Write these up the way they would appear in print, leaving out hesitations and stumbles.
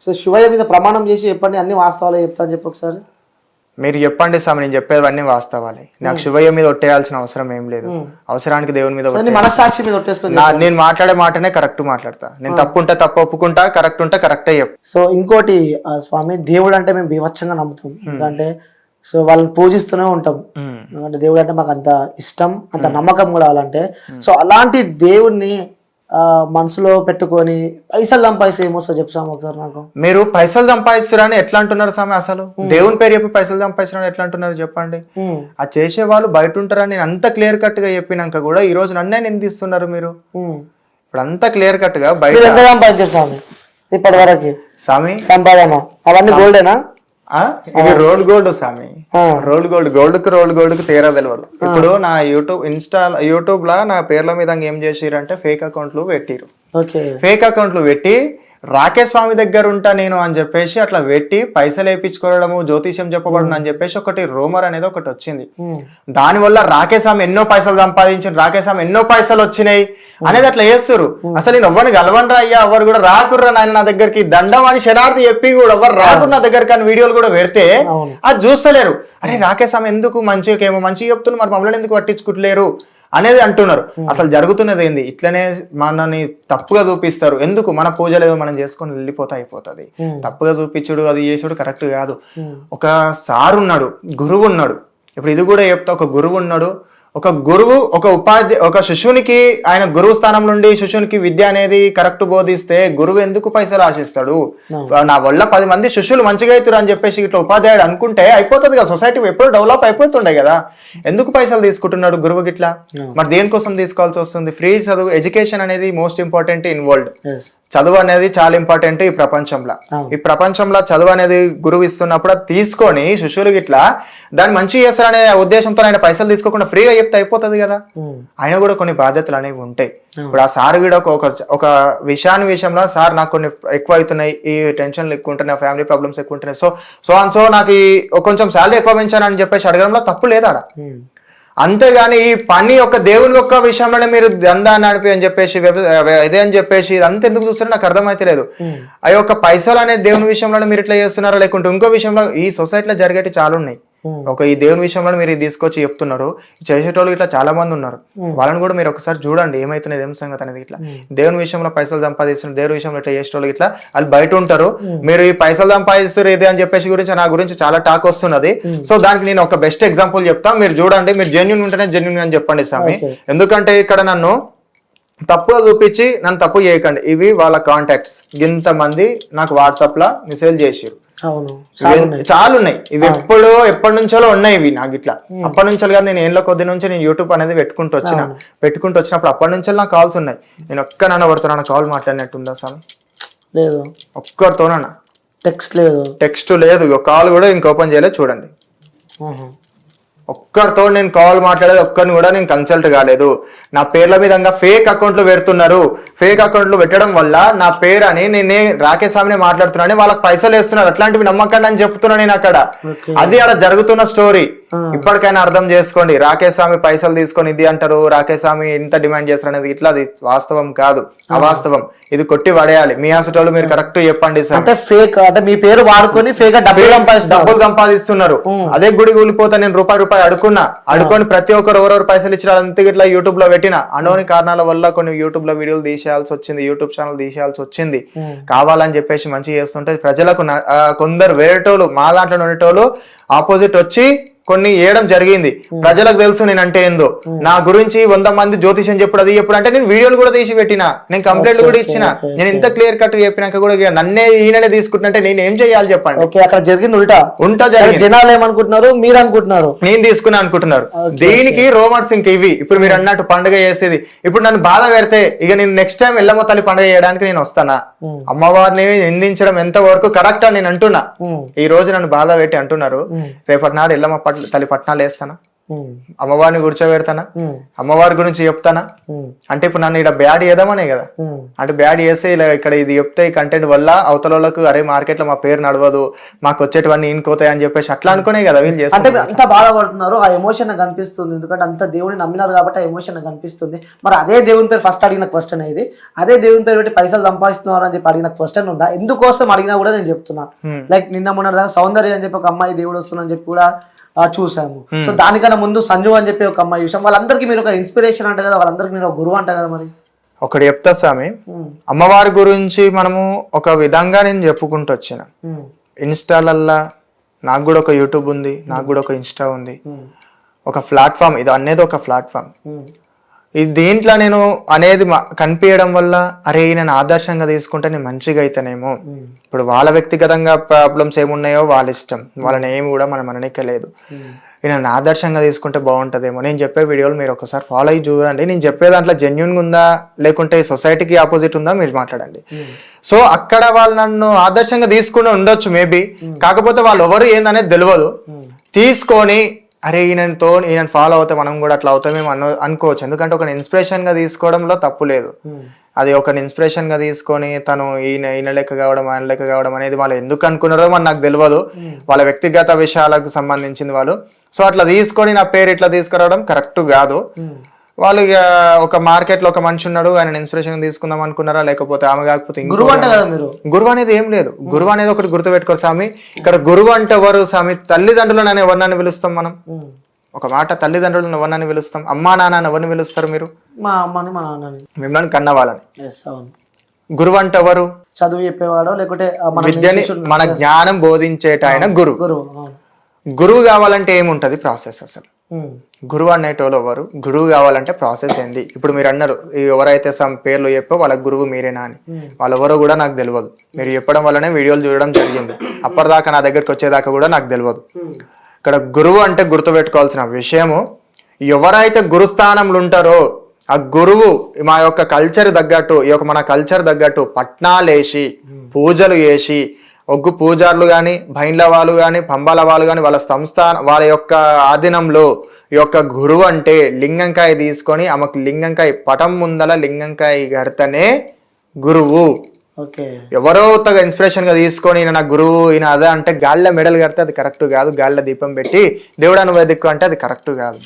So Shivayya మీద ప్రమాణం చేసి చెప్పండి, అన్ని వాస్తవాలే చెప్తా అని చెప్పి ఒకసారి. మీరు చెప్పండి స్వామి, నేను చెప్పేవన్నీ వాస్తవాలే. నాకు శివయ్య మీద ఒట్టేయాల్సిన అవసరం ఏం లేదు. అవసరానికి దేవుని మీద మనస్సాక్షి మీద ఒట్టేసుకొని నేను మాట్లాడే మాటనే కరెక్ట్ మాట్లాడతా. నేను తప్పు ఉంటే తప్పు ఒప్పుకుంటా, కరెక్ట్ ఉంటే కరెక్టే చెప్పు. సో ఇంకోటి స్వామి, దేవుడు అంటే మేము బీభత్సంగా నమ్ముతాం. ఎందుకంటే సో వాళ్ళని పూజిస్తూనే ఉంటాం. ఎందుకంటే దేవుడు అంటే మాకు అంత ఇష్టం, అంత నమ్మకం కూడా అలాంటే. సో అలాంటి దేవుడిని మనసులో పెట్టుకొని పైసలు సంపాదిస్తే ఏమొస్తా చెప్తాము ఒకసారి నాకు. మీరు పైసలు సంపాదిస్తారని ఎట్లా అంటున్నారు స్వామి? అసలు దేవుని పేరు చెప్పి పైసలు సంపాదిస్తారని ఎట్లా అంటున్నారు చెప్పండి. ఆ చేసే వాళ్ళు బయట ఉంటారని నేను అంత క్లియర్ కట్ గా చెప్పినాక కూడా ఈ రోజు నన్నే నిందిస్తున్నారు మీరు. ఇప్పుడు అంత క్లియర్ కట్ గా బయట ఎంత సంపాదించారు స్వామి ఇప్పటి వరకు? స్వామి సంపాదన అవన్నీ గోల్డేనా? ఇది రోల్డ్ గోల్డ్ స్వామి, రోల్డ్ గోల్డ్. రోల్డ్ కు తేడా తెలియదు. ఇప్పుడు నా యూట్యూబ్ లా నా పేర్ల మీద ఏం చేసిరంటే ఫేక్ అకౌంట్లు పెట్టిరు. ఫేక్ అకౌంట్లు పెట్టి రాకేష్ స్వామి దగ్గర ఉంటా నేను అని చెప్పేసి అట్లా పెట్టి పైసలు వేయించుకోవడము, జ్యోతిష్యం చెప్పబడను అని చెప్పేసి ఒకటి రూమర్ అనేది ఒకటి వచ్చింది. దానివల్ల రాకేష్ స్వామి ఎన్నో పైసలు సంపాదించారు, రాకేష్ స్వామి ఎన్నో పైసలు వచ్చినాయి అనేది అట్లా చేస్తారు. అసలు నేను ఎవరిని గెలవనరా అయ్యా, ఎవరు కూడా రాకుర్రా నాయన నా దగ్గరికి, దండం అని శరార్థి చెప్పి కూడా ఎవరు రాకురు నా దగ్గర అని వీడియోలు కూడా పెడితే అది చూస్తలేరు. అరే రాకేష్ స్వామి ఎందుకు మంచిగా ఏమో మంచిగా చెప్తున్నారు, మరి మమ్మల్ని ఎందుకు పట్టించుకుంటలేరు అనేది అంటున్నారు. అసలు జరుగుతున్నది ఏంది? ఇట్లనే మనని తప్పుగా చూపిస్తారు. ఎందుకు? మన పూజలు ఏదో మనం చేసుకొని వెళ్ళిపోతా అయిపోతుంది. తప్పుగా చూపించుడు అది చేసుడు కరెక్ట్ కాదు. ఒక సార్ ఉన్నాడు, గురువు ఉన్నాడు. ఇప్పుడు ఇది కూడా చెప్తా, ఒక గురువు ఉన్నాడు. ఒక గురువు ఒక శిష్యునికి ఆయన గురువు స్థానం నుండి శిష్యునికి విద్య అనేది కరెక్ట్ బోధిస్తే గురువు ఎందుకు పైసలు ఆశిస్తాడు? నా వల్ల 10 మంది శిష్యులు మంచిగా అవుతారు అని చెప్పేసి ఇట్లా ఉపాధ్యాయుడు అనుకుంటే అయిపోతుంది కదా, సొసైటీ ఎప్పుడు డెవలప్ అయిపోతుండే కదా. ఎందుకు పైసలు తీసుకుంటున్నాడు గురువు గిట్లా? మరి దేనికోసం తీసుకోవాల్సి వస్తుంది? ఫ్రీ చదువు, ఎడ్యుకేషన్ అనేది మోస్ట్ ఇంపార్టెంట్ ఇన్ వరల్డ్. చదువు అనేది చాలా ఇంపార్టెంట్ ఈ ప్రపంచంలో. ఈ ప్రపంచంలో చదువు అనేది గురువు ఇస్తున్నప్పుడు తీసుకొని శిష్యులు గిట్లా దాన్ని మంచి చేస్తారనే ఉద్దేశంతో ఆయన పైసలు తీసుకోకుండా ఫ్రీగా చెప్తే అయిపోతుంది కదా. ఆయన కూడా కొన్ని బాధ్యతలు అనేవి ఉంటాయి. ఇప్పుడు ఆ సార్ కూడా ఒక విషయంలో సార్ నాకు కొన్ని ఎక్కువ అవుతున్నాయి, ఈ టెన్షన్లు ఎక్కువ ఉంటున్నాయి, ఫ్యామిలీ ప్రాబ్లమ్స్ ఎక్కువ ఉంటున్నాయి, సో నాకు కొంచెం శాలరీ ఎక్కువ పెంచానని చెప్పేసి అడగడంలో తప్పు లేదా? అంతేగాని ఈ పని ఒక దేవుని యొక్క విషయంలోనే మీరు దందా నడిపి అని చెప్పేసి ఇదే అని చెప్పేసి అంత ఎందుకు చూస్తారో నాకు అర్థమైతే లేదు. ఆ యొక్క పైసలు అనేది దేవుని విషయంలో మీరు ఇట్లా చేస్తున్నారో, లేకుంటే ఇంకో విషయంలో ఈ సొసైటీలో జరిగేవి చాలా ఉన్నాయి. ఈ దేవుని విషయంలో మీరు తీసుకొచ్చి చెప్తున్నారు. చేసేటోళ్ళు ఇట్లా చాలా మంది ఉన్నారు. వాళ్ళని కూడా మీరు ఒకసారి చూడండి ఏమైతున్నది, ఏం సంగతి అనేది. ఇట్లా దేవుని విషయంలో పైసలు సంపాదిస్తున్నారు, దేవుని విషయంలో ఇట్లా చేసేటోళ్ళు ఇట్లా వాళ్ళు బయట ఉంటారు. మీరు ఈ పైసలు సంపాదిస్తారు ఇది అని చెప్పేసి నా గురించి చాలా టాక్ వస్తున్నది. సో దానికి నేను ఒక బెస్ట్ ఎగ్జాంపుల్ చెప్తా, మీరు చూడండి. మీరు జెన్యూన్ ఉంటేనే జెన్యూన్ అని చెప్పండి స్వామి. ఎందుకంటే ఇక్కడ నన్ను తప్పుగా చూపించి నన్ను తప్పు చేయకండి. ఇవి వాళ్ళ కాంటాక్ట్స్. ఇంతమంది నాకు వాట్సాప్ లా మెసేజ్ చేసిరు. చాలా ఉన్నాయి. ఇవి ఎప్పటి నుంచో ఉన్నాయి. ఇవి నాకు ఇట్లా అప్పటి నుంచో కాదు, నేను ఏళ్ళ కొద్ది నుంచి నేను యూట్యూబ్ అనేది పెట్టుకుంటూ వచ్చినప్పుడు అప్పటి నుంచి నాకు కాల్స్ ఉన్నాయి. నేను ఒక్కనన్నా ఎవరితోనన్నా కాల్ మాట్లాడినట్టుందా స్వామి? లేదు. ఒక్కరితోనన్నా టెక్స్ట్ లేదు, కాల్ కూడా ఇంక ఓపెన్ చేయలేదు. చూడండి, ఒక్కరితో నేను కాల్ మాట్లాడేది, ఒక్కరిని కూడా నేను కన్సల్ట్ కాలేదు. నా పేర్ల విధంగా ఫేక్ అకౌంట్లు పెడుతున్నారు. ఫేక్ అకౌంట్లు పెట్టడం వల్ల నా పేరు అని నేనే రాకేష్ స్వామిని మాట్లాడుతున్నాను, వాళ్ళకి పైసలు వేస్తున్నారు. అట్లాంటివి నమ్మకాన్ని అని చెప్తున్నా నేను అక్కడ. అది అలా జరుగుతున్న స్టోరీ. ఇప్పటికైనా అర్థం చేసుకోండి. రాకేష్ స్వామి పైసలు తీసుకొని ఇది అంటారు, రాకేష్ స్వామి ఇంత డిమాండ్ చేస్తారు అనేది ఇట్లా అది వాస్తవం కాదు, అవాస్తవం. ఇది కొట్టి పడేయాలి. మీ హాస్పిటల్ మీరు కరెక్ట్ చెప్పండి సార్. అంటే ఫేక్ అంటే మీ పేరు వాడుకొని ఫేక్ డబ్బులు సంపాదిస్తున్నారు. అదే గుడి కూలిపోతా నేను రూపాయి అడుకొని ప్రతి ఒక్కరు ఎవరెవరు పైసలు ఇచ్చిన అంతే ఇట్లా యూట్యూబ్ లో పెట్టిన అనోని కారణాల వల్ల కొన్ని యూట్యూబ్ లో వీడియోలు తీసేయాల్సి వచ్చింది, యూట్యూబ్ ఛానల్ తీసేయాల్సి వచ్చింది. కావాలని చెప్పేసి మంచిగా చేస్తుంటే ప్రజలకు కొందరు వేరేటోళ్ళు మా దాంట్లో ఉండేటోళ్ళు ఆపోజిట్ వచ్చి కొన్ని వేయడం జరిగింది. ప్రజలకు తెలుసు నేను అంటే ఏందో. నా గురించి 100 మంది జ్యోతిషం చెప్పుడు అది ఎప్పుడు అంటే నేను వీడియోలు కూడా తీసి పెట్టిన, నేను కంప్లైంట్లు కూడా ఇచ్చిన. నేను ఇంత క్లియర్ కట్ చెప్పినాక కూడా నన్నే ఈయననే తీసుకుంటుంటే నేను ఏం చేయాలి చెప్పండి? అక్కడ జరిగింది ఉంటా జరిగింది. జనాలు ఏమనుకుంటున్నారు, మీరు అనుకుంటున్నారు నేను తీసుకున్నా అనుకుంటున్నారు. దీనికి రోమర్స్ ఇంక ఇవి. ఇప్పుడు మీరు అన్నట్టు పండుగ చేసేది. ఇప్పుడు నన్ను బాధ పెడితే ఇక నేను నెక్స్ట్ టైం ఎల్లమ్మ తల్లి పండుగ చేయడానికి నేను వస్తానా? అమ్మవారిని నిందించడం ఎంత వరకు కరెక్ట్ అని నేను అంటున్నా. ఈ రోజు నన్ను బాధ పెట్టి అంటున్నారు, రేపటి నాడు ఎల్లమ్మ తల్లి పట్నాలు వేస్తానా? అమ్మవారిని కూర్చోబెడతానా, అమ్మవారి గురించి చెప్తానా అంటే ఇప్పుడు నన్ను ఇక్కడ బ్యాడ్ చేద్దామనే కదా. అంటే బ్యాడ్ చేస్తే ఇలా ఇక్కడ ఇది చెప్తే ఈ కంటెంట్ వల్ల అవతల వాళ్ళకు అరే మార్కెట్ లో మా పేరు నడవదు, మాకు వచ్చేటివన్నీ ఈనుకోతాయి అని చెప్పేసి అట్లా అనుకునే కదా వీళ్ళు చేస్తారు. అంటే అంత బాధపడుతున్నారు, ఆ ఎమోషన్ నాకు కనిపిస్తుంది. ఎందుకంటే అంత దేవుడిని నమ్మినారు కాబట్టి ఆ ఎమోషన్ నాకు కనిపిస్తుంది. మరి అదే దేవుని పేరు ఫస్ట్ అడిగిన క్వశ్చన్ ఇది, అదే దేవుని పేరు పెట్టి పైసలు సంపాదిస్తున్నారు అని చెప్పి అడిగిన క్వశ్చన్ ఉందా? ఎందుకోసం అడిగినా కూడా నేను చెప్తున్నా. లైక్ నిన్న మొన్న దాకా సౌందర్య అని చెప్పి ఒక అమ్మాయి దేవుడు వస్తుందని చెప్పి కూడా చూసాము. సో దానికన్నా ముందు సంజు అని చెప్పి ఒక అమ్మాయి విషయం, వాళ్ళందరికీ మీరు ఒక ఇన్స్పిరేషన్ అంట కదా, వాళ్ళందరికీ మీరు ఒక గురువు అంట కదా. మరి ఒకటి చెప్తా స్వామి, అమ్మవారి గురించి మనము ఒక విధంగా నేను చెప్పుకుంటూ వచ్చిన ఇన్స్టాలల్లా, నాకు కూడా ఒక యూట్యూబ్ ఉంది, నాకు కూడా ఒక ఇన్స్టా ఉంది, ఒక ప్లాట్ఫామ్ ఇది అనేది ఒక ప్లాట్ఫామ్. ఈ దీంట్లో నేను అనేది కనిపించడం వల్ల అరే నేను ఆదర్శంగా తీసుకుంటే నేను మంచిగా అయితేనేమో. ఇప్పుడు వాళ్ళ వ్యక్తిగతంగా ప్రాబ్లమ్స్ ఏమున్నాయో వాళ్ళ ఇష్టం, వాళ్ళని ఏమి కూడా మనం అననిక్కలేదు. నేను ఆదర్శంగా తీసుకుంటే బాగుంటుందేమో. నేను చెప్పే వీడియోలు మీరు ఒకసారి ఫాలో అయ్యి చూడండి. నేను చెప్పే దాంట్లో జెన్యున్గా ఉందా లేకుంటే సొసైటీకి ఆపోజిట్ ఉందా మీరు మాట్లాడండి. సో అక్కడ వాళ్ళు నన్ను ఆదర్శంగా తీసుకుని ఉండొచ్చు మేబీ, కాకపోతే వాళ్ళు ఎవరు ఏందనేది తెలియదు. తీసుకొని అరే ఈయన ఫాలో అవుతే మనం కూడా అట్లా అవుతామేమో అనుకోవచ్చు. ఎందుకంటే ఒక ఇన్స్పిరేషన్ గా తీసుకోవడంలో తప్పు లేదు. అది ఒక ఇన్స్పిరేషన్ గా తీసుకొని తను ఈయన లెక్క కావడం ఆయన లెక్క కావడం అనేది వాళ్ళు ఎందుకు అనుకున్నారో మన నాకు తెలియదు, వాళ్ళ వ్యక్తిగత విషయాలకు సంబంధించింది వాళ్ళు. సో అట్లా తీసుకొని నా పేరు ఇట్లా తీసుకురావడం కరెక్ట్ కాదు. వాళ్ళు ఇక ఒక మార్కెట్ లో ఒక మనిషి ఉన్నాడు, ఆయన ఇన్స్పిరేషన్ తీసుకుందాం అనుకున్నారా, లేకపోతే ఆమె కాకపోతే గురువు అనేది ఏం లేదు. గురువు అనేది ఒకటి గుర్తుపెట్టుకోరు స్వామి. ఇక్కడ గురువు అంటే ఎవరు స్వామి? తల్లిదండ్రులను ఎవరినని పిలుస్తాం మనం? ఒక మాట, తల్లిదండ్రులను ఎవరినని పిలుస్తాం? అమ్మా నాన్న ఎవరిని పిలుస్తారు మీరు? మా అమ్మని మా నాన్నని, మిమ్మల్ని కన్న వాళ్ళని. గురువు అంటే ఎవరు? చదువు చెప్పేవాడు, లేకుంటే విద్యని మన జ్ఞానం బోధించేట ఆయన గురువు. గురువు కావాలంటే ఏముంటది ప్రాసెస్? అసలు గురువు అనేటోళ్ళు ఎవరు? గురువు కావాలంటే ప్రాసెస్ ఏంది? ఇప్పుడు మీరు అన్నారు ఎవరైతే సమ్ పేర్లు చెప్పో వాళ్ళ గురువు మీరేనా అని. వాళ్ళెవరో కూడా నాకు తెలియదు. మీరు చెప్పడం వల్లనే వీడియోలు చూడడం జరిగింది. అప్పటిదాకా నా దగ్గరికి వచ్చేదాకా కూడా నాకు తెలియదు. ఇక్కడ గురువు అంటే గుర్తుపెట్టుకోవాల్సిన విషయము, ఎవరైతే గురుస్థానంలో ఉంటారో ఆ గురువు మా యొక్క కల్చర్ తగ్గట్టు, ఈ యొక్క మన కల్చర్ తగ్గట్టు పట్నాలేసి పూజలు చేసి, ఒగ్గు పూజారులు కానీ, బైండ్ల వాళ్ళు కానీ, పంబాల వాళ్ళు కానీ, వాళ్ళ వాళ్ళ యొక్క ఆధీనంలో ఈ యొక్క గురువు అంటే లింగంకాయ తీసుకొని ఆమెకు లింగంకాయ పటం ముందల లింగంకాయ కడితేనే గురువు. ఎవరో తగ్గ ఇన్స్పిరేషన్ గా తీసుకొని ఈయన నా గురువు ఈయన అదే అంటే గాళ్ళ మెడలు కడితే అది కరెక్ట్ కాదు. గాళ్ళ దీపం పెట్టి దేవుడాను వేదిక్కు అంటే అది కరెక్ట్ కాదు.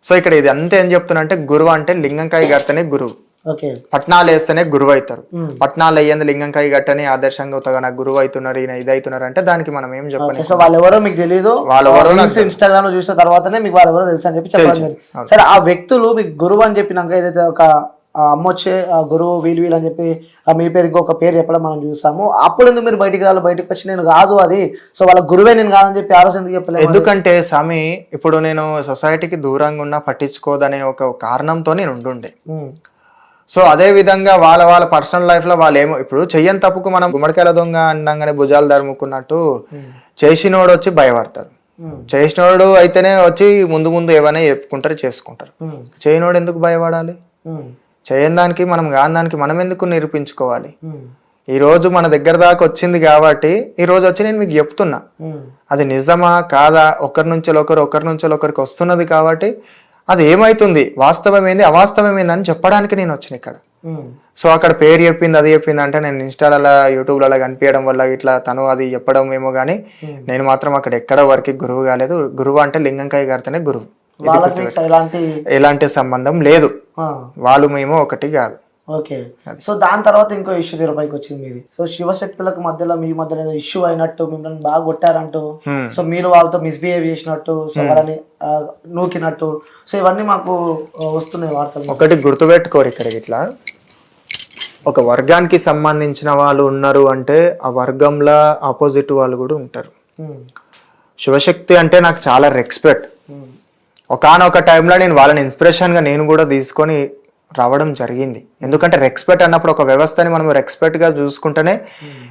సో ఇక్కడ ఇది అంతే ఏం చెప్తున్నా అంటే గురువు అంటే లింగంకాయ కడితేనే గురువు, పట్నాలు వేస్తేనే గురువు అవుతారు. పట్నాలు అయ్యేందు లింగంకాయ గట్టని ఆదర్శంగా అవుతాగా నాకు గురువు అవుతున్నారు, ఈయన ఇది అవుతున్నారు అంటే దానికి మనం ఏం చెప్పాలి? వాళ్ళెవరో మీకు తెలియదు, వాళ్ళెవరో ఇన్స్టాగ్రామ్ లో చూసిన తర్వాతనే మీకు వాళ్ళెవరో తెలుసు అని చెప్పి చెప్పాలి. సరే, ఆ వ్యక్తులు మీకు గురువు అని చెప్పినాక ఏదైతే ఒక అమ్మ వచ్చే గురువు వీళ్ళు అని చెప్పి మీ పేరు ఇంకొక పేరు చెప్పడం మనం చూసాము. అప్పుడు ఎందుకు మీరు బయటికి రావాలి? బయటకు వచ్చి నేను కాదు అది, సో వాళ్ళ గురువే నేను కాదని చెప్పి ఆ రోజు ఎందుకు చెప్పలేదు? ఎందుకంటే స్వామి ఇప్పుడు నేను సొసైటీకి దూరంగా ఉన్నా పట్టించుకోదనే ఒక కారణంతో నేను ఉండుండే. సో అదే విధంగా వాళ్ళ పర్సనల్ లైఫ్ లో వాళ్ళు ఏమో ఇప్పుడు చెయ్యని తప్పుకు మనం గుమ్మడికాయల దొంగ అనగానే భుజాలు ధరుముకున్నట్టు చేసినోడు వచ్చి భయపడతారు. చేసినోడు అయితేనే వచ్చి ముందు ఏమైనా చెప్పుకుంటారు, చేసుకుంటారు. చేయనోడు ఎందుకు భయపడాలి? చేయని దానికి మనం కాని దానికి మనం ఎందుకు నిరూపించుకోవాలి? ఈ రోజు మన దగ్గర దాకా వచ్చింది కాబట్టి ఈ రోజు వచ్చి నేను మీకు చెప్తున్నా, అది నిజమా కాదా, ఒకరి నుంచి ఒకరికి వస్తున్నది కాబట్టి అది ఏమైతుంది, వాస్తవమైంది అవాస్తవమైంది అని చెప్పడానికి నేను వచ్చిన ఇక్కడ. సో అక్కడ పేరు చెప్పింది అది చెప్పింది అంటే నేను ఇన్స్టాలలో యూట్యూబ్లలో కనిపించడం వల్ల ఇట్లా తను అది చెప్పడం ఏమో గానీ నేను మాత్రం అక్కడ ఎక్కడ వరకు గురువు కాలేదు. గురువు అంటే లింగంకాయ కడితేనే గురువు, ఎలాంటి సంబంధం లేదు. వాళ్ళు మేము ఒకటి కాదు. ఓకే. సో దాని తర్వాత ఇంకో ఇష్యూ తెరపైకి వచ్చింది మీది. సో శివశక్తులకు మధ్యలో మీ మధ్యలో ఏదో ఇష్యూ అయినట్టు, మిమ్మల్ని బాగా కొట్టారంటూ, సో మీరు వాళ్ళతో మిస్బిహేవ్ చేసినట్టు, సో వాళ్ళని నూకినట్టు, సో ఇవన్నీ మాకు వస్తున్నాయి వార్తలు. ఒకటి గుర్తుపెట్టుకోరు, ఇక్కడ ఇట్లా ఒక వర్గానికి సంబంధించిన వాళ్ళు ఉన్నారు అంటే ఆ వర్గంలో ఆపోజిట్ వాళ్ళు కూడా ఉంటారు. శివశక్తి అంటే నాకు చాలా రెస్పెక్ట్. ఒకానొక టైంలో నేను వాళ్ళని ఇన్స్పిరేషన్ గా నేను కూడా తీసుకొని రావడం జరిగింది. ఎందుకంటే రెస్పెక్ట్ అన్నప్పుడు ఒక వ్యవస్థని మనం రెస్పెక్ట్ గా చూసుకుంటేనే,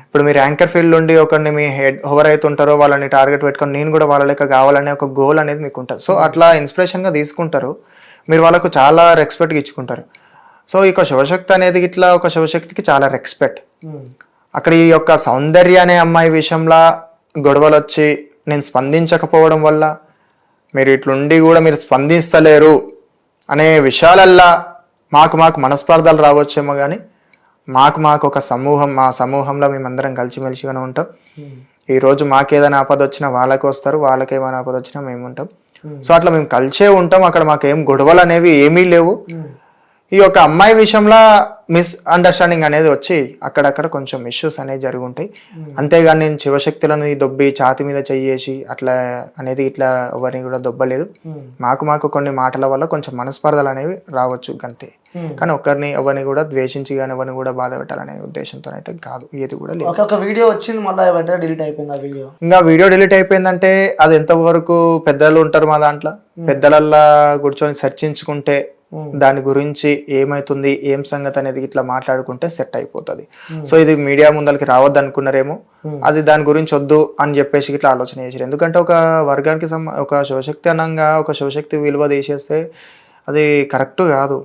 ఇప్పుడు మీరు యాంకర్ ఫీల్డ్ నుండి ఒకరిని మీ హెడ్ ఎవరైతే ఉంటారో వాళ్ళని టార్గెట్ పెట్టుకొని నేను కూడా వాళ్ళ లెక్క కావాలనే ఒక గోల్ అనేది మీకు ఉంటుంది. సో అట్లా ఇన్స్పిరేషన్ గా తీసుకుంటారు, మీరు వాళ్ళకు చాలా రెస్పెక్ట్ ఇచ్చుకుంటారు. సో ఇక శివశక్తి అనేది ఇట్లా ఒక శివశక్తికి చాలా రెస్పెక్ట్. అక్కడ ఈ యొక్క సౌందర్య అనే అమ్మాయి విషయంలో గొడవలు వచ్చి నేను స్పందించకపోవడం వల్ల మీరు ఇట్లుండి కూడా మీరు స్పందిస్తలేరు అనే విషయాలల్లా మాకు మనస్పర్ధలు రావచ్చేమో కానీ మాకు ఒక సమూహం, మా సమూహంలో మేమందరం కలిసిమెలిసిగానే ఉంటాం. ఈ రోజు మాకేదైనా ఆపద వచ్చినా వాళ్ళకి వస్తారు, వాళ్ళకేమైనా ఆపద వచ్చినా మేము ఉంటాం. సో అట్లా మేము కలిసే ఉంటాం. అక్కడ మాకేం గొడవలు అనేవి ఏమీ లేవు. ఈ యొక్క అమ్మాయి విషయంలో మిస్ అండర్స్టాండింగ్ అనేది వచ్చి అక్కడక్కడ కొంచెం ఇష్యూస్ అనేవి జరిగి ఉంటాయి. అంతేగాని నేను శివశక్తులను దొబ్బి ఛాతి మీద చెయ్యేసి అట్లా అనేది ఇట్లా ఎవరిని కూడా దొబ్బలేదు. మాకు కొన్ని మాటల వల్ల కొంచెం మనస్పర్ధలు అనేవి రావచ్చు అంతే. కానీ ఎవరిని కూడా ద్వేషించి కానీ ఎవరిని కూడా బాధ పెట్టాలనే ఉద్దేశంతో అయితే కాదు, ఏది కూడా లేదు. ఒక వీడియో వచ్చింది, మళ్ళీ వెంటనే డిలీట్ అయిపోయింది ఆ వీడియో. ఇంకా వీడియో డిలీట్ అయిపోయిందంటే అది ఎంతవరకు పెద్దలు ఉంటారు మా దాంట్లో, పెద్దలల్లా కూర్చొని చర్చించుకుంటే దాని గురించి ఏమైతుంది ఏం సంగతి అనేది ఇట్లా మాట్లాడుకుంటే సెట్ అయిపోతుంది. సో ఇది మీడియా ముందరికి రావద్దు అనుకున్నారేమో, అది దాని గురించి వద్దు అని చెప్పేసి ఇట్లా ఆలోచన చేశారు. ఎందుకంటే ఒక వర్గానికి ఒక శివశక్తి అనంగా ఒక శివశక్తి విలువ తీసేస్తే అది కరెక్ట్ కాదు.